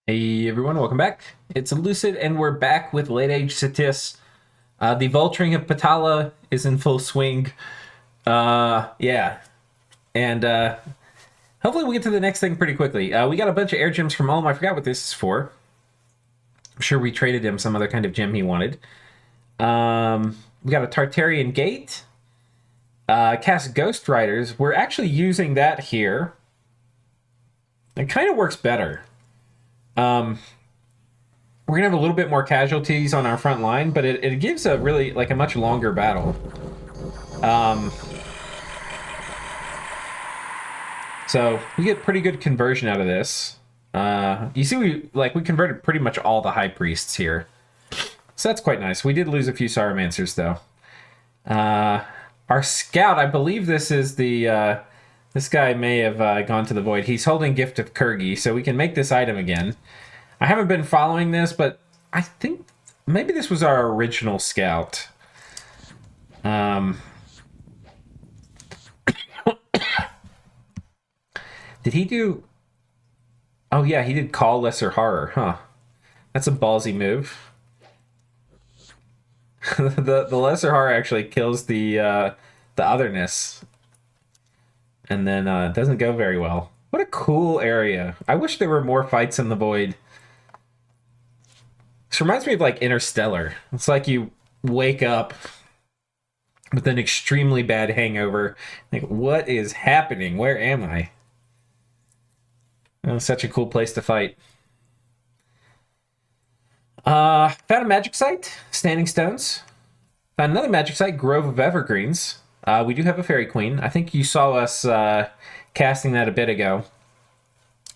Hey everyone, welcome back. It's Lucid, and we're back with late age Ctis. The vulturing of Patala is in full swing. Yeah, and hopefully we'll get to the next thing pretty quickly. We got a bunch of air gems from Olm. I forgot what this is for. I'm sure we traded him some other kind of gem he wanted. We got a Tartarian Gate. Cast Ghost Riders. We're actually using that here. It kind of works better. We're gonna have a little bit more casualties on our front line, but it gives a really a much longer battle. So we get pretty good conversion out of this. You see, we converted pretty much all the high priests here, so that's quite nice. We did lose a few Sauromancers though. Our scout, I believe this is the this guy may have gone to the void. He's holding Gift of Kurgi, so we can make this item again. I haven't been following this, but I think maybe this was our original scout. Did he do... Oh yeah, he did Call Lesser Horror, huh? That's a ballsy move. The Lesser Horror actually kills the otherness. And then it doesn't go very well. What a cool area. I wish there were more fights in the void. This reminds me of like Interstellar. It's like you wake up with an extremely bad hangover. Like, what is happening? Where am I? Oh, such a cool place to fight. Found a magic site, Standing Stones. Found another magic site, Grove of Evergreens. We do have a Fairy Queen. I think you saw us casting that a bit ago.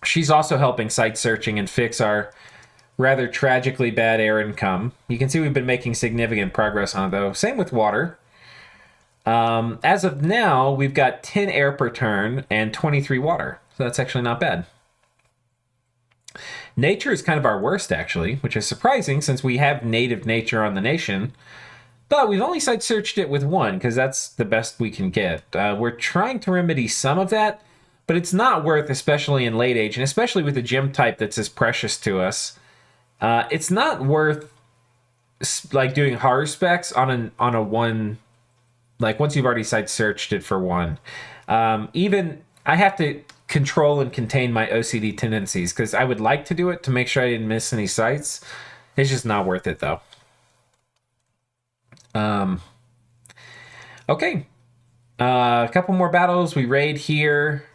She's also helping site searching and fix our rather tragically bad air income. You can see we've been making significant progress on it, though. Same with water. As of now, we've got 10 air per turn and 23 water. So that's actually not bad. Nature is kind of our worst, actually, which is surprising since we have native nature on the nation. But we've only site searched it with one because that's the best we can get. We're trying to remedy some of that, but it's not worth, especially in late age, and especially with a gem type that's as precious to us. It's not worth like doing horror specs on a one, like once you've already site searched it for one. Even I have to control and contain my OCD tendencies because I would like to do it to make sure I didn't miss any sites. It's just not worth it though. Okay. A couple more battles. We raid here.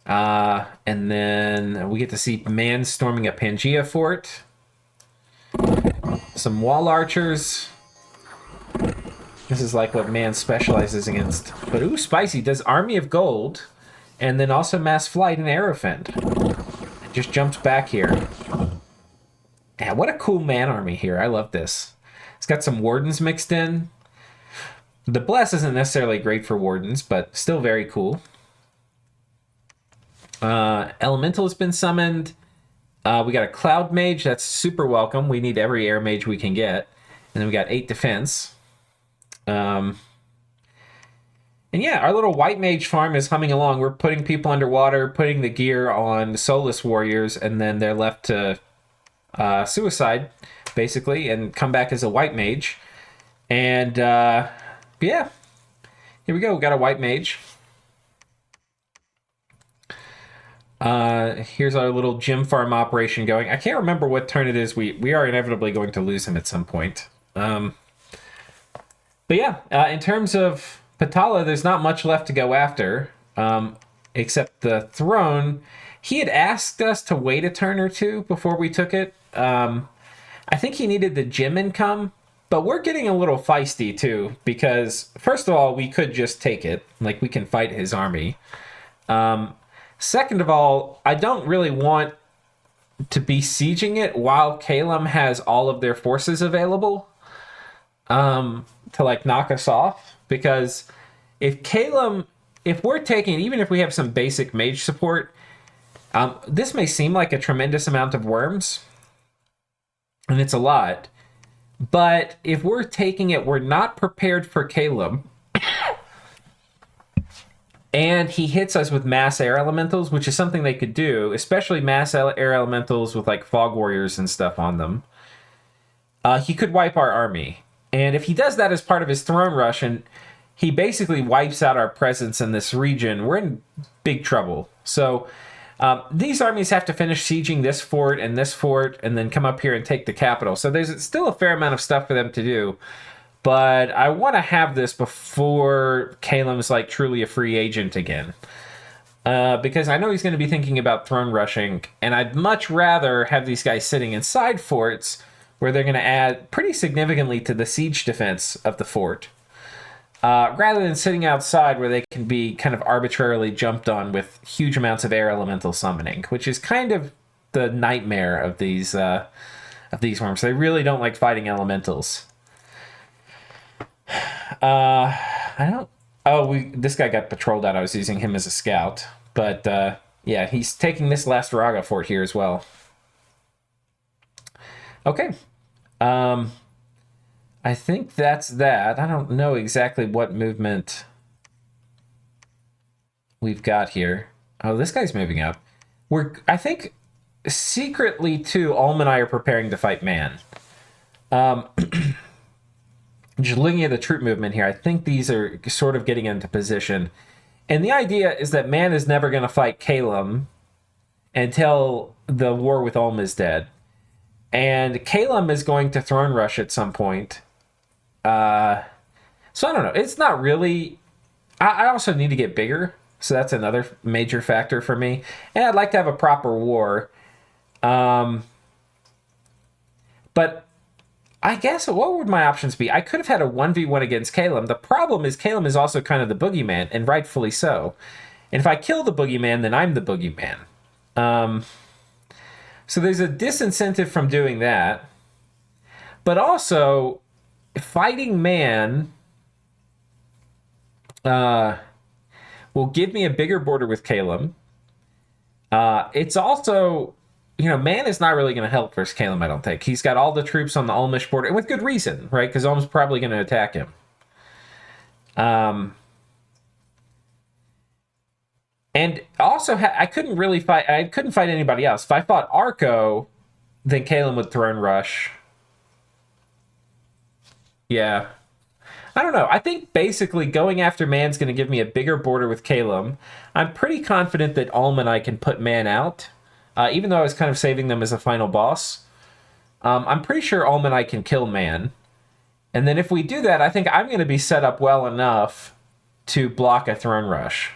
And then we get to see man storming a Pangea fort. Some wall archers. This is like what man specializes against. But ooh, spicy. Does Army of Gold. And then also Mass Flight and Aerofend. Just jumps back here. Yeah, what a cool man army here. I love this. It's got some wardens mixed in. The bless isn't necessarily great for wardens, but still very cool. Elemental has been summoned. We got a Cloud Mage. That's super welcome. We need every air mage we can get. And then we got 8 defense. And yeah, our little white mage farm is humming along. We're putting people underwater, putting the gear on soulless warriors, and then they're left to suicide, basically, and come back as a white mage. And yeah, here we go. We got a white mage. Here's our little gym farm operation going. I can't remember what turn it is. We are inevitably going to lose him at some point. But yeah, in terms of Patala, there's not much left to go after, except the throne. He had asked us to wait a turn or two before we took it. I think he needed the gym income, but we're getting a little feisty too, because first of all, we could just take it. Like, we can fight his army. Second of all, I don't really want to be sieging it while Calum has all of their forces available to like knock us off, because if we're taking, even if we have some basic mage support, this may seem like a tremendous amount of worms, and it's a lot, but if we're taking it, we're not prepared for Caleb. And he hits us with mass air elementals, which is something they could do, especially mass air elementals with like fog warriors and stuff on them. He could wipe our army. And if he does that as part of his throne rush and he basically wipes out our presence in this region, we're in big trouble. So these armies have to finish sieging this fort and then come up here and take the capital. So there's still a fair amount of stuff for them to do. But I want to have this before Calum's like truly a free agent again. Because I know he's going to be thinking about throne rushing, and I'd much rather have these guys sitting inside forts where they're going to add pretty significantly to the siege defense of the fort, rather than sitting outside where they can be kind of arbitrarily jumped on with huge amounts of air elemental summoning, which is kind of the nightmare of these worms. They really don't like fighting elementals. I don't. Oh, this guy got patrolled out. I was using him as a scout, but yeah, he's taking this last Raga fort here as well. Okay. I think that's that. I don't know exactly what movement we've got here. Oh, this guy's moving up. I think, secretly, too, Ulm and I are preparing to fight Man. Just looking at the troop movement here, I think these are sort of getting into position. And the idea is that Man is never going to fight Calum until the war with Ulm is dead. And Calum is going to throne rush at some point. So I don't know. It's not really... I also need to get bigger. So that's another major factor for me. And I'd like to have a proper war. But I guess, what would my options be? I could have had a 1v1 against Calum. The problem is Calum is also kind of the boogeyman, and rightfully so. And if I kill the boogeyman, then I'm the boogeyman. So there's a disincentive from doing that. But also, fighting Man will give me a bigger border with Calum. It's also... Man is not really going to help versus Calum, I don't think. He's got all the troops on the Ulmish border, and with good reason, right? Because Ulm's probably going to attack him. And also, I couldn't fight anybody else. If I fought Arco, then Calum would throne rush. Yeah. I don't know. I think basically going after Man's going to give me a bigger border with Calum. I'm pretty confident that Ulm and I can put Man out. Even though I was kind of saving them as a final boss. I'm pretty sure Ulm and I can kill Man. And then if we do that, I think I'm going to be set up well enough to block a throne rush.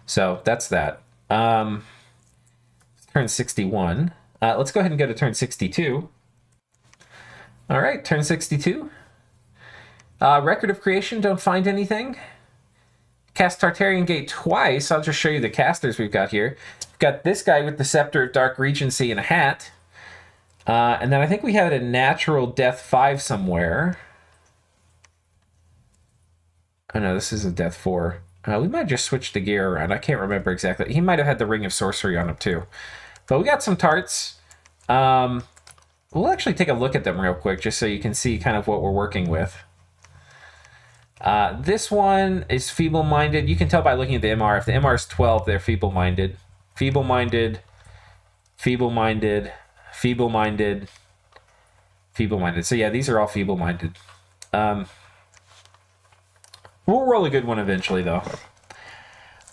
So that's that. Turn 61. Let's go ahead and go to turn 62. All right, turn 62. Record of creation, don't find anything. Cast Tartarian Gate twice. I'll just show you the casters we've got here. We've got this guy with the Scepter of Dark Regency and a hat. And then I think we had a Natural Death 5 somewhere. Oh no, this is a Death 4. We might just switch the gear around. I can't remember exactly. He might have had the Ring of Sorcery on him too. But we got some tarts. We'll actually take a look at them real quick just so you can see kind of what we're working with. This one is feeble-minded. You can tell by looking at the MR. If the MR is 12, they're feeble-minded. Feeble-minded, feeble-minded, feeble-minded, feeble-minded. So yeah, these are all feeble-minded. We'll roll a good one eventually, though.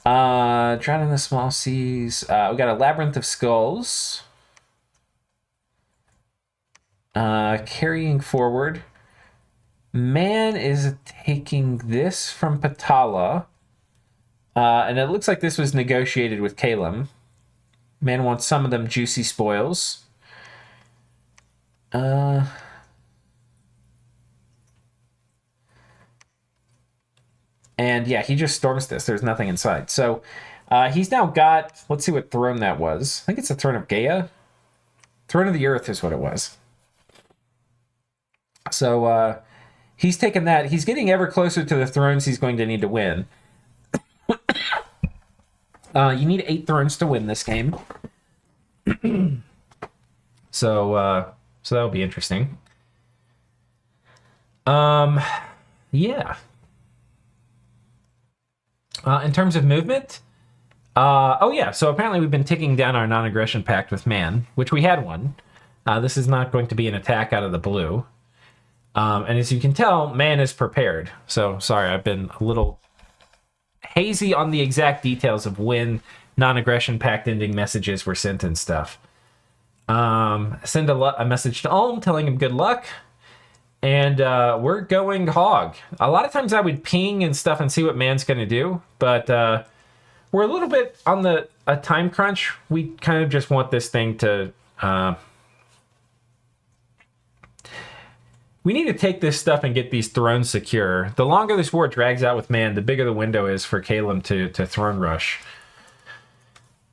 Drown in the Small Seas. We got a Labyrinth of Skulls. Carrying forward. Man is taking this from Patala. And it looks like this was negotiated with Calum. Man wants some of them juicy spoils. And yeah, he just storms this. There's nothing inside. So he's now got... Let's see what throne that was. I think it's the Throne of Gaia. Throne of the Earth is what it was. So he's taken that. He's getting ever closer to the thrones he's going to need to win. You need 8 thrones to win this game. So that'll be interesting. Yeah. In terms of movement, oh yeah, so apparently we've been ticking down our non-aggression pact with man, which we had one. This is not going to be an attack out of the blue. And as you can tell, man is prepared. So, sorry, I've been a little hazy on the exact details of when non-aggression pact ending messages were sent and stuff. Send a message to Ulm telling him good luck. And we're going hog. A lot of times I would ping and stuff and see what man's going to do. But we're a little bit on a time crunch. We kind of just want this thing to... we need to take this stuff and get these thrones secure. The longer this war drags out with man, the bigger the window is for Caleb to throne rush.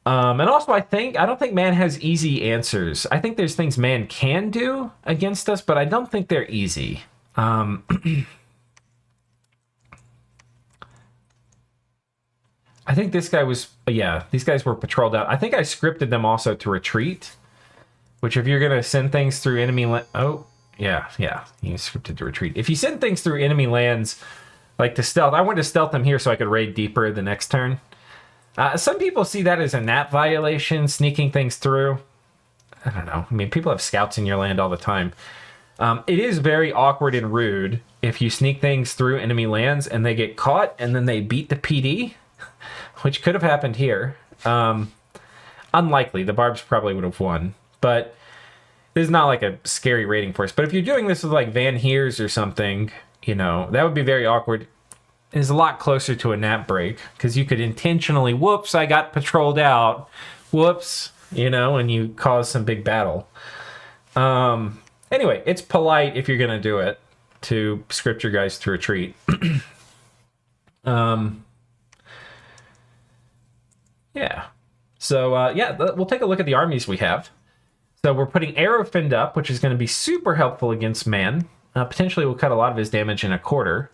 And also, I don't think man has easy answers. I think there's things man can do against us, but I don't think they're easy. I think this guy was... yeah, these guys were patrolled out. I think I scripted them also to retreat, which if you're going to send things through enemy... oh... yeah, you scripted to retreat. If you send things through enemy lands, like to stealth, I wanted to stealth them here so I could raid deeper the next turn. Some people see that as a nap violation, sneaking things through. I don't know. I mean, people have scouts in your land all the time. It is very awkward and rude if you sneak things through enemy lands and they get caught and then they beat the PD, which could have happened here. Unlikely. The Barbs probably would have won, but... this is not like a scary rating force, but if you're doing this with like Van Heers or something, you know, that would be very awkward. It's a lot closer to a nap break because you could intentionally, whoops, I got patrolled out. Whoops, you know, and you cause some big battle. Anyway, it's polite if you're going to do it to script your guys to retreat. Yeah. So, yeah, we'll take a look at the armies we have. So we're putting Arrow Finned up, which is going to be super helpful against man. Potentially will cut a lot of his damage in a quarter.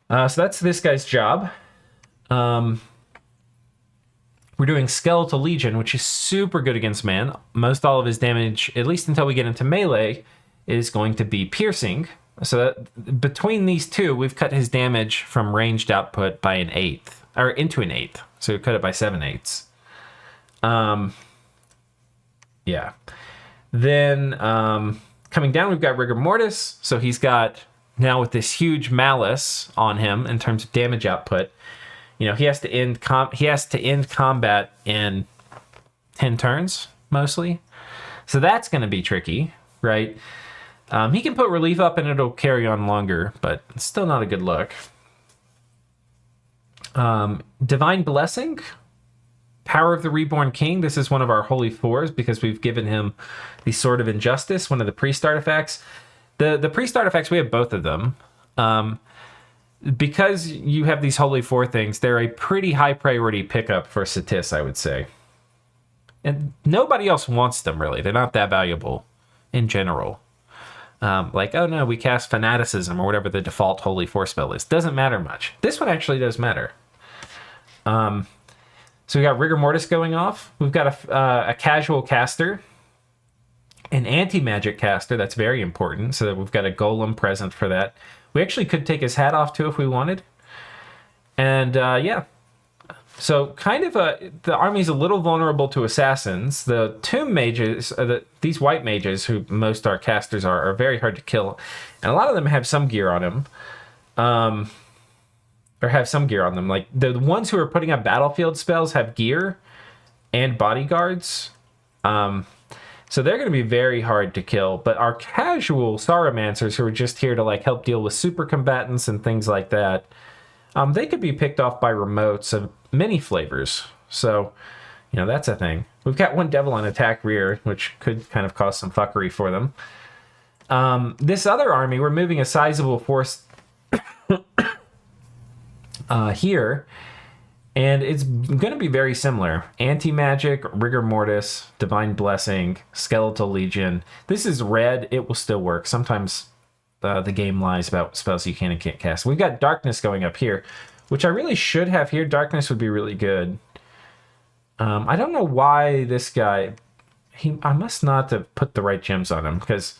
So that's this guy's job. We're doing Skeletal Legion, which is super good against man. Most all of his damage, at least until we get into melee, is going to be piercing. So that, between these two, we've cut his damage from ranged output by an eighth, or into an eighth. So we cut it by 7/8. Yeah. Then coming down, we've got Rigor Mortis. So he's got, now with this huge malice on him in terms of damage output, you know, he has to end combat in 10 turns, mostly. So that's going to be tricky, right? He can put relief up and it'll carry on longer, but it's still not a good look. Divine Blessing. Power of the Reborn King. This is one of our Holy Fours because we've given him the Sword of Injustice, one of the priest artifacts. The priest artifacts, we have both of them. Because you have these Holy Four things, they're a pretty high priority pickup for Ctis, I would say. And nobody else wants them, really. They're not that valuable in general. Like, oh no, we cast Fanaticism or whatever the default Holy Four spell is. Doesn't matter much. This one actually does matter. So we got Rigor Mortis going off. We've got a casual caster, an anti-magic caster. That's very important. So that we've got a golem present for that. We actually could take his hat off too if we wanted. And yeah. So kind of the army's a little vulnerable to assassins. The tomb mages, these white mages, who most our casters are very hard to kill. And a lot of them have some gear on them. Or have some gear on them. Like the ones who are putting up battlefield spells have gear and bodyguards. So they're going to be very hard to kill. But our casual Sauromancers who are just here to like help deal with super combatants and things like that, they could be picked off by remotes of many flavors. So, you know, that's a thing. We've got one Devil on attack rear, which could kind of cause some fuckery for them. This other army, we're moving a sizable force here, and it's going to be very similar. Anti-magic, Rigor Mortis, Divine Blessing, Skeletal Legion. This is red. It will still work. Sometimes the game lies about spells you can and can't cast. We've got Darkness going up here, which I really should have here. Darkness would be really good. I don't know why this guy... I must not have put the right gems on him, because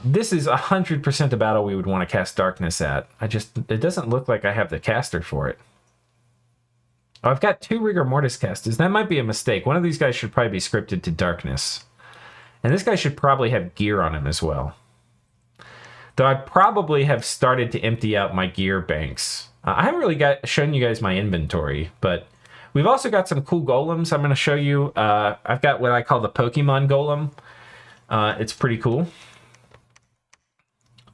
This is 100% a battle we would want to cast Darkness at. It doesn't look like I have the caster for it. Oh, I've got 2 Rigor Mortis casters. That might be a mistake. One of these guys should probably be scripted to Darkness. And this guy should probably have gear on him as well. Though I probably have started to empty out my gear banks. I haven't really shown you guys my inventory, but we've also got some cool golems I'm going to show you. I've got what I call the Pokemon Golem. It's pretty cool.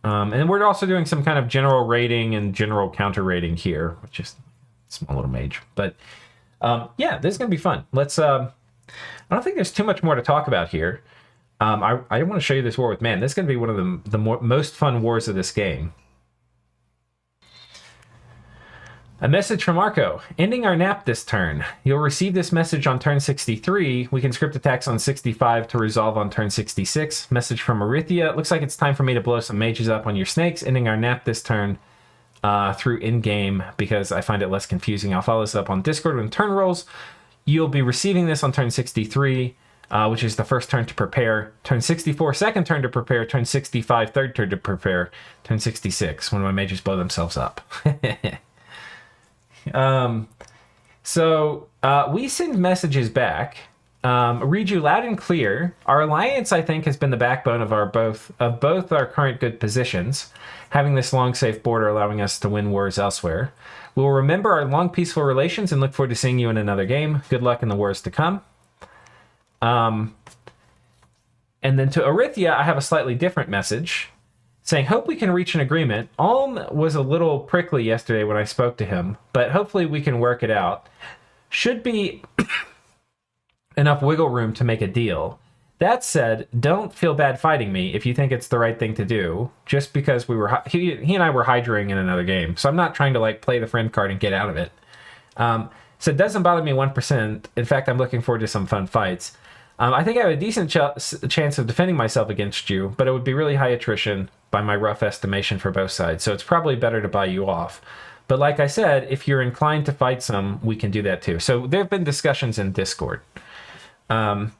And we're also doing some kind of general rating and general counter rating here, which is small little mage. But yeah, this is going to be fun. Let's. I don't think there's too much more to talk about here. I want to show you this war with man. This is going to be one of the most fun wars of this game. A message from Arco. Ending our nap this turn. You'll receive this message on turn 63. We can script attacks on 65 to resolve on turn 66. Message from Arithia. It looks like it's time for me to blow some mages up on your snakes. Ending our nap this turn through in-game because I find it less confusing. I'll follow this up on Discord when turn rolls. You'll be receiving this on turn 63. Which is the first turn to prepare. Turn 64, second turn to prepare. Turn 65, third turn to prepare. Turn 66, when my mages blow themselves up. We send messages back. Read you loud and clear. Our alliance, I think, has been the backbone of both our current good positions, having this long, safe border allowing us to win wars elsewhere. We will remember our long, peaceful relations and look forward to seeing you in another game. Good luck in the wars to come. And then to Arithia, I have a slightly different message saying, hope we can reach an agreement. Alm was a little prickly yesterday when I spoke to him, but hopefully we can work it out. Should be enough wiggle room to make a deal. That said, don't feel bad fighting me if you think it's the right thing to do, just because he and I were hydring in another game. So I'm not trying to play the friend card and get out of it. So it doesn't bother me 1%. In fact, I'm looking forward to some fun fights. I think I have a decent chance of defending myself against you, but it would be really high attrition by my rough estimation for both sides, so it's probably better to buy you off. But like I said, if you're inclined to fight some, we can do that too. So there have been discussions in Discord. And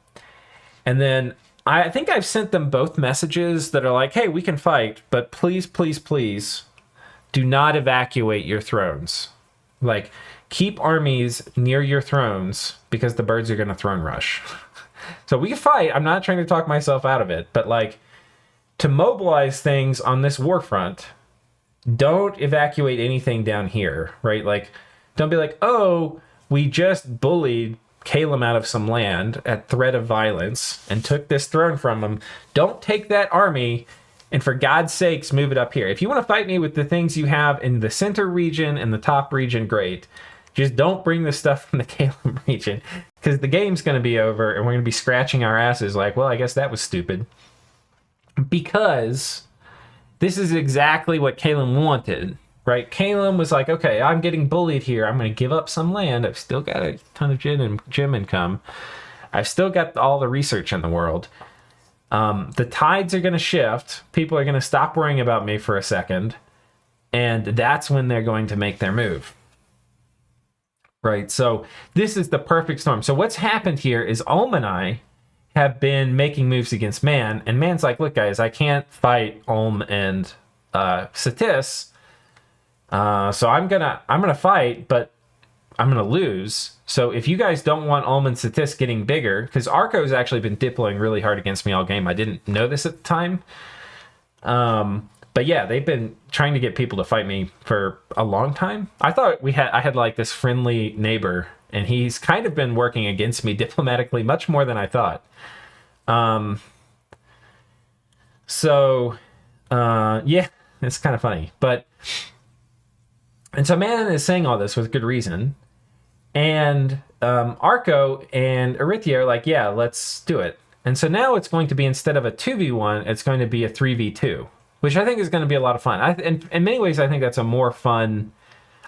then I think I've sent them both messages that are like, hey, we can fight, but please, please, please do not evacuate your thrones. Keep armies near your thrones because the birds are going to throne rush. So we can fight. I'm not trying to talk myself out of it, but to mobilize things on this war front, don't evacuate anything down here, right? Don't be oh, we just bullied Caleb out of some land at threat of violence and took this throne from him. Don't take that army and for God's sakes, move it up here. If you want to fight me with the things you have in the center region and the top region, great. Just don't bring the stuff from the Caleb region, because the game's going to be over and we're going to be scratching our asses well, I guess that was stupid. Because this is exactly what Caleb wanted, right? Caleb was okay, I'm getting bullied here. I'm going to give up some land. I've still got a ton of gym income. I've still got all the research in the world. The tides are going to shift. People are going to stop worrying about me for a second. And that's when they're going to make their move. Right, so this is the perfect storm. So what's happened here is Ulm and I have been making moves against Man, and Man's look, guys, I can't fight Ulm and Ctis, so I'm gonna fight, but I'm gonna lose. So if you guys don't want Ulm and Ctis getting bigger, because Arco's actually been diploing really hard against me all game. I didn't know this at the time. But yeah, they've been trying to get people to fight me for a long time. I thought I had this friendly neighbor, and he's kind of been working against me diplomatically much more than I thought. Yeah, it's kind of funny. And so Man is saying all this with good reason. And Arco and Arithia are yeah, let's do it. And so now it's going to be, instead of a 2v1, it's going to be a 3v2. Which I think is going to be a lot of fun. In many ways, I think that's a more fun...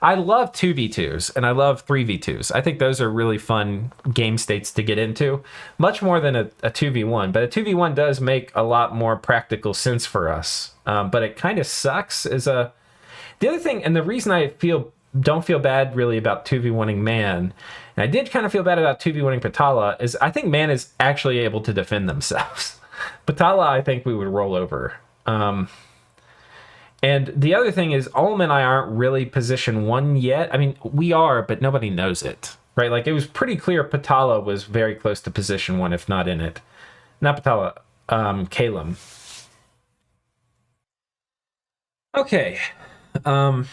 I love 2v2s, and I love 3v2s. I think those are really fun game states to get into. Much more than a 2v1. But a 2v1 does make a lot more practical sense for us. But it kind of sucks as a... The other thing, and the reason I don't feel bad really about 2v1ing Man, and I did kind of feel bad about 2v1ing Patala, is I think Man is actually able to defend themselves. Batala, I think we would roll over. And the other thing is, Olm and I aren't really position 1 yet. I mean, we are, but nobody knows it, right? Like, it was pretty clear Patala was very close to position 1, if not in it. Not Patala, Kalem. Okay. Yeah,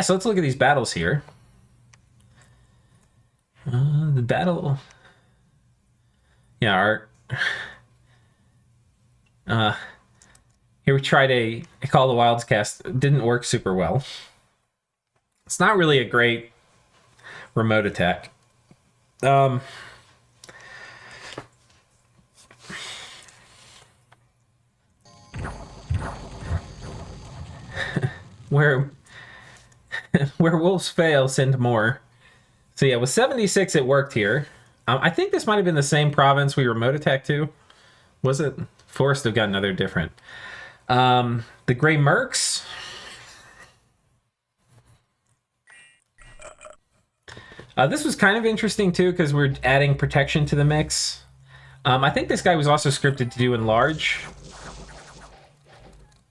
so let's look at these battles here. The battle... Yeah, here we tried a Call of the Wilds cast. It didn't work super well. It's not really a great remote attack. Where wolves fail, send more. So yeah, with 76 it worked here. I think this might have been the same province we remote attacked to. Was it? Forest have got another different. The Grey Mercs. This was kind of interesting too because we're adding protection to the mix. I think this guy was also scripted to do enlarge.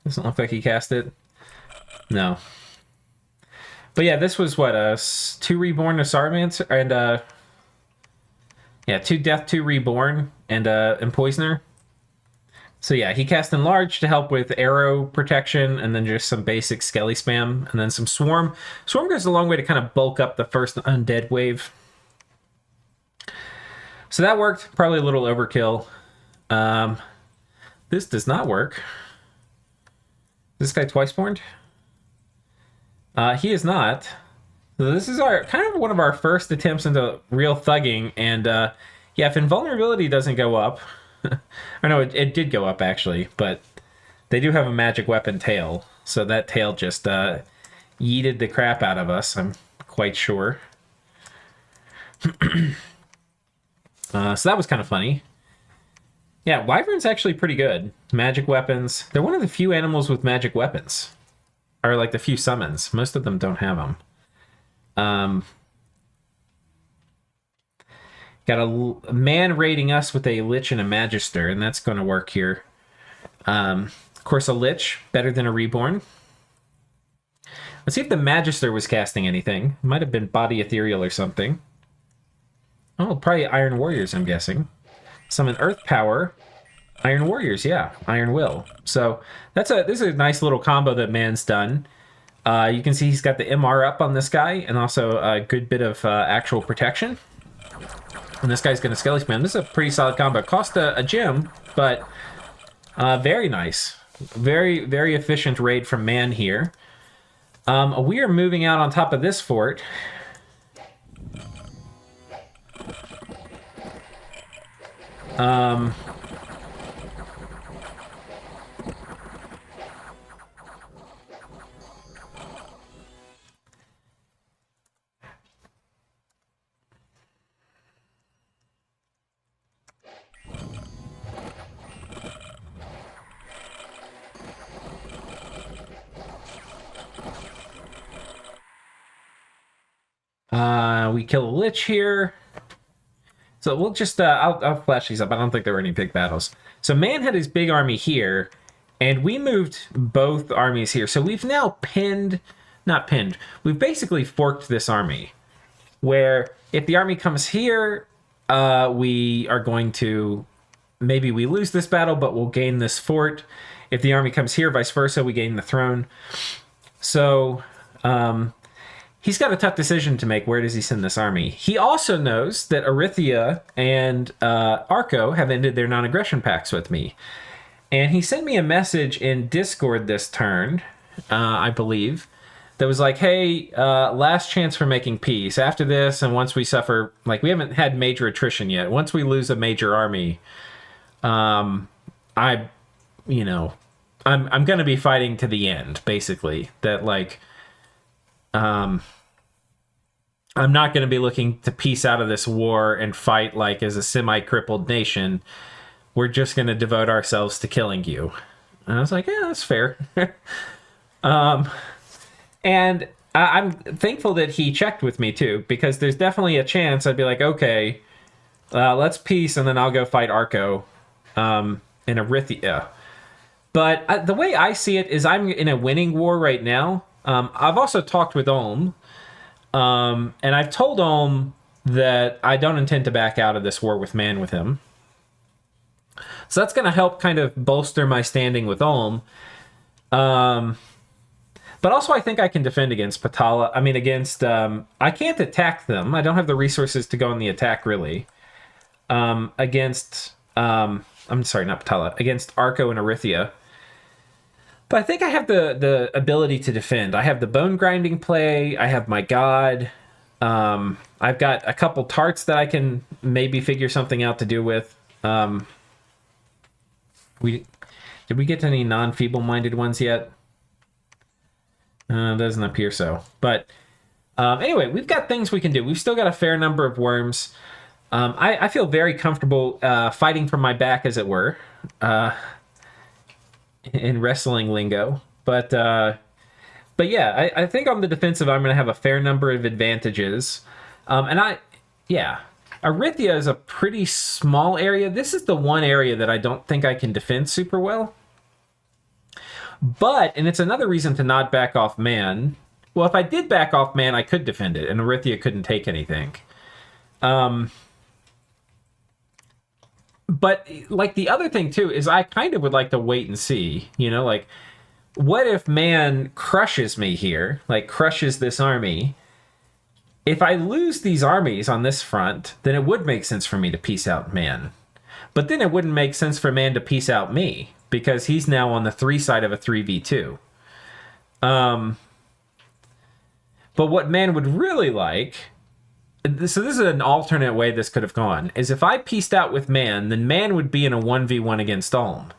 Doesn't look like he cast it. No. But yeah, this was what, 2 Reborn, a Sarmancer, and yeah, 2 Death, 2 Reborn, and Poisoner. So yeah, he cast Enlarge to help with arrow protection, and then just some basic Skelly spam, and then some Swarm. Swarm goes a long way to kind of bulk up the first undead wave. So that worked, probably a little overkill. This does not work. Is this guy twice-born? He is not. So this is our kind of one of our first attempts into real thugging, and yeah, if invulnerability doesn't go up, I know it did go up actually, but they do have a magic weapon tail, so that tail just yeeted the crap out of us, I'm quite sure. So that was kind of funny. Yeah, Wyvern's actually pretty good. Magic weapons. They're one of the few animals with magic weapons. Or like the few summons. Most of them don't have them. Got a man raiding us with a Lich and a Magister, and that's going to work here. Of course, a Lich, better than a Reborn. Let's see if the Magister was casting anything. Might have been Body Ethereal or something. Oh, probably Iron Warriors, I'm guessing. Summon Earth Power. Iron Warriors, yeah. Iron Will. So this is a nice little combo that man's done. You can see he's got the MR up on this guy, and also a good bit of actual protection. And this guy's going to Skelly Spam. This is a pretty solid combo. Cost a gem, but very nice. Very, very efficient raid from man here. We are moving out on top of this fort. We kill a Lich here. So we'll just, I'll flash these up. I don't think there were any big battles. So man had his big army here, and we moved both armies here. So we've now we've basically forked this army, where if the army comes here, we are going to, maybe we lose this battle, but we'll gain this fort. If the army comes here, vice versa, we gain the throne. So, he's got a tough decision to make. Where does he send this army? He also knows that Arithia and Arco have ended their non-aggression pacts with me. And he sent me a message in Discord this turn, I believe, that was like, hey, last chance for making peace. After this, and once we suffer, like, we haven't had major attrition yet. Once we lose a major army, I'm going to be fighting to the end, basically. That, like... I'm not going to be looking to peace out of this war and fight like as a semi-crippled nation. We're just going to devote ourselves to killing you. And I was like, yeah, that's fair. And I'm thankful that he checked with me too, because there's definitely a chance I'd be like, okay, let's peace, and then I'll go fight Arco. in Erythia. But the way I see it is I'm in a winning war right now. I've also talked with Ulm, and I've told Ulm that I don't intend to back out of this war with Man with him. So that's going to help kind of bolster my standing with Ulm. But also I think I can defend against Patala. I mean, against... I can't attack them. I don't have the resources to go on the attack, really. Against... I'm sorry, not Patala. Against Arco and Erythia. But I think I have the ability to defend. I have the bone grinding play. I have my god. I've got a couple tarts that I can maybe figure something out to do with. Did we get any non-feeble-minded ones yet? Doesn't appear so. But anyway, we've got things we can do. We've still got a fair number of worms. I feel very comfortable fighting from my back, as it were. In wrestling lingo, but yeah, I think on the defensive I'm going to have a fair number of advantages, Erythia is a pretty small area. This is the one area that I don't think I can defend super well, and it's another reason to not back off Man. Well, if I did back off Man, I could defend it, and Erythia couldn't take anything. But, like, the other thing, too, is I kind of would like to wait and see, like, what if Man crushes me here, like, crushes this army? If I lose these armies on this front, then it would make sense for me to peace out Man. But then it wouldn't make sense for Man to peace out me, because he's now on the 3 side of a 3v2. But what Man would really like... So this is an alternate way this could have gone, is if I pieced out with Man, then Man would be in a 1v1 against Ulm.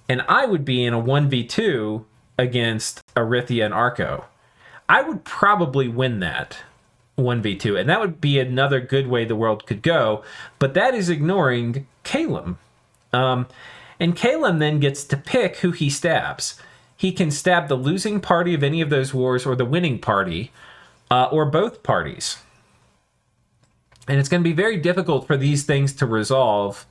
And I would be in a 1v2 against Erythia and Arco. I would probably win that 1v2, and that would be another good way the world could go, but that is ignoring Calum. And Calum then gets to pick who he stabs. He can stab the losing party of any of those wars, or the winning party, or both parties. And it's going to be very difficult for these things to resolve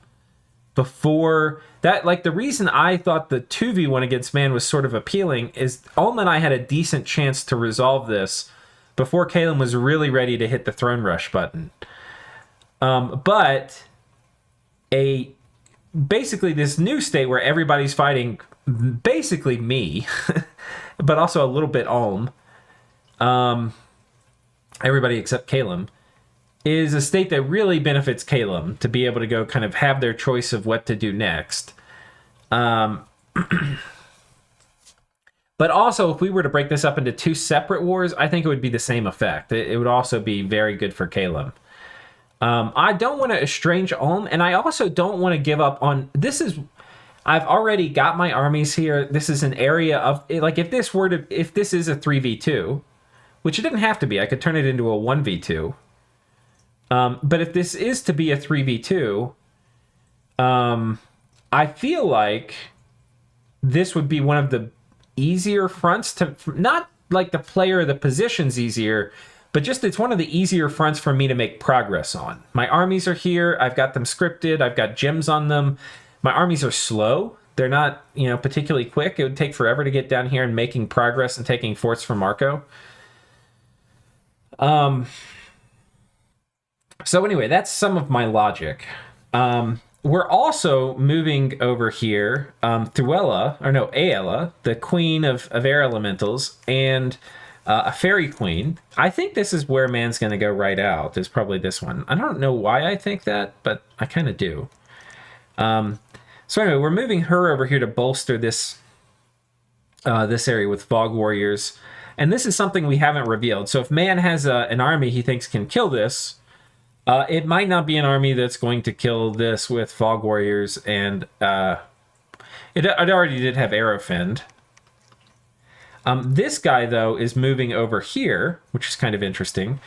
before that. Like, the reason I thought the 2v1 against Man was sort of appealing is Ulm and I had a decent chance to resolve this before Calum was really ready to hit the throne rush button. But basically this new state where everybody's fighting basically me, but also a little bit Ulm, everybody except Calum, is a state that really benefits Calum to be able to go kind of have their choice of what to do next. But also, if we were to break this up into 2 separate wars, I think it would be the same effect. It would also be very good for Calum. I don't want to estrange Ulm, and I also don't want to give up on... I've already got my armies here. This is an area of... Like, if this is a 3v2, which it didn't have to be, I could turn it into a 1v2. But if this is to be a 3v2, I feel like this would be one of the easier fronts to... Not like the player or the position's easier, but just it's one of the easier fronts for me to make progress on. My armies are here. I've got them scripted. I've got gems on them. My armies are slow. They're not, particularly quick. It would take forever to get down here and making progress and taking forts from Marco. So anyway, that's some of my logic. We're also moving over here, Aella, the queen of air elementals, and a fairy queen. I think this is where Man's going to go right out, is probably this one. I don't know why I think that, but I kind of do. So anyway, we're moving her over here to bolster this area with Fog Warriors. And this is something we haven't revealed. So if Man has an army he thinks can kill this, it might not be an army that's going to kill this with Fog Warriors, and it already did have Arrowfend. This guy, though, is moving over here, which is kind of interesting.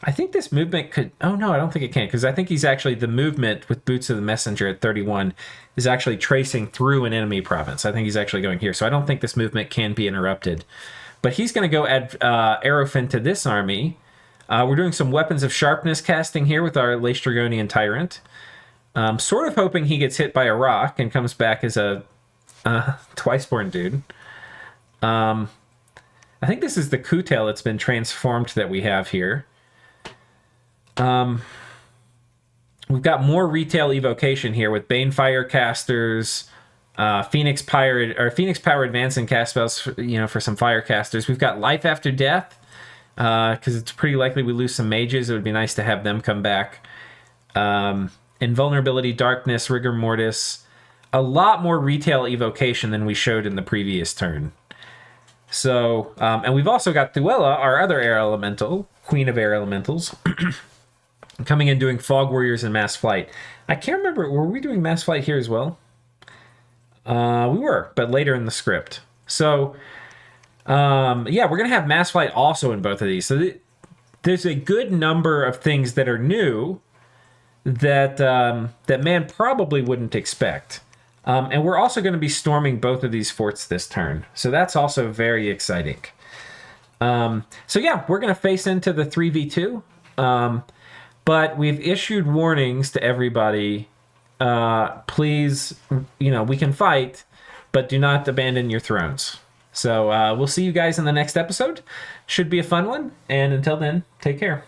I think this movement could... Oh, no, I don't think it can, because I think he's actually... The movement with Boots of the Messenger at 31 is actually tracing through an enemy province. I think he's actually going here, so I don't think this movement can be interrupted. But he's going to go add Arrowfend to this army. We're doing some Weapons of Sharpness casting here with our Laestrygonian Tyrant. Sort of hoping he gets hit by a rock and comes back as a twice-born dude. I think this is the Ctis that's been transformed that we have here. We've got more retail evocation here with Banefire casters, Phoenix Power Advance and cast spells, for some fire casters. We've got Life After Death, because it's pretty likely we lose some mages. It would be nice to have them come back. Invulnerability, Darkness, Rigor Mortis. A lot more retail evocation than we showed in the previous turn. So, and we've also got Thuella, our other air elemental, Queen of Air Elementals, coming in doing Fog Warriors and Mass Flight. I can't remember, were we doing Mass Flight here as well? We were, but later in the script. So, we're going to have Mass Flight also in both of these. So there's a good number of things that are new that man probably wouldn't expect. And we're also going to be storming both of these forts this turn. So that's also very exciting. We're going to face into the 3v2. But we've issued warnings to everybody. Please, we can fight, but do not abandon your thrones. So we'll see you guys in the next episode. Should be a fun one. And until then, take care.